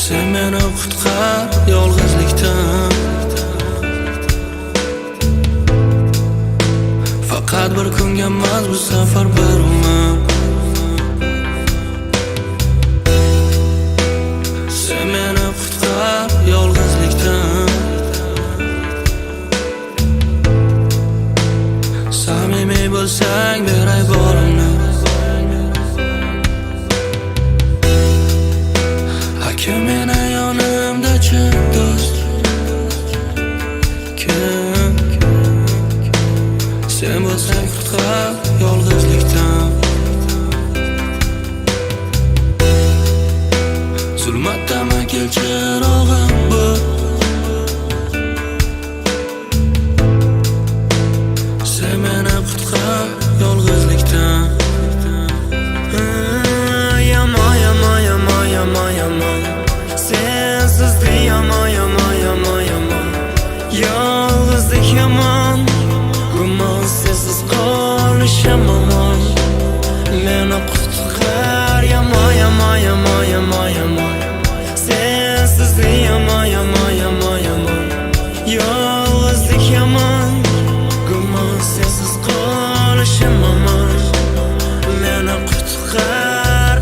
Sen meni qutqar yolg'izlikdan. Faqat bir kunga emas, bu safar bir umr. Sen meni qutqar yolg'izlikdan. Samimiy bo'lsang beray borimni. Kim meni yonimda chin do'st? Kim? Sen bo'lsang qutqar yolg'izlikdan. Zulmatdami kelchirog'im bu. Sen meni qutqar yolg'izlikdan. Yomon, yomon, yomon, yomon, yomon. Sensizlik yomon, yomon, yomon, yomon. Yolg'izlik yomon. Gumon sensiz qolishim yomon. Meni qutqar yomon, yomon, yomon, yomon, yomon. Sensizlik yomon, yomon, yomon, yomon. Yolg'izlik yomon. Gumon sensiz qolishim yomon. Meni qutqar.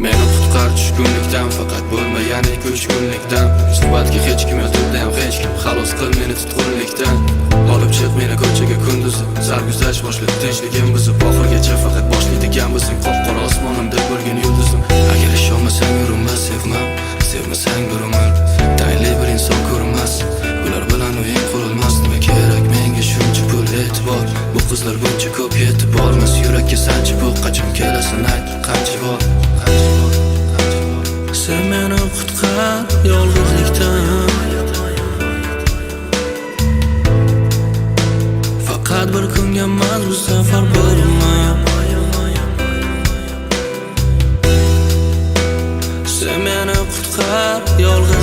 Meni qutqar tushkunlikdan, faqat bo'lmagan ko'chkunlikdan. Suhbatga hech kim yotibdi ham hech kim. Xalos qil meni tutqunlikdan. Olib chiq meni ko'chaga kunduzi. Sarguzasht boshlab tinchligim buzib, oxirgacha faqat boshlaydigan bizning qop-qora osmonimda bo'lgan yulduzim. Agar ishonmasang urinma, sevmam, sevmasang bir umr. Tayinli bir inson ko'rinmas, ular bilan o'yin qurilmas. Nima kerak menga shuncha pul, e'tibor? Bu qizlar buncha ko'p yetib bormas. Yurakka sanchi bu, qachon kelasan ayt, qancha bor? Sen meni qutqar yolg'izlikdan. Faqat bir kunga emas, bu safar bir umr. Sen meni qutqar yolg'iz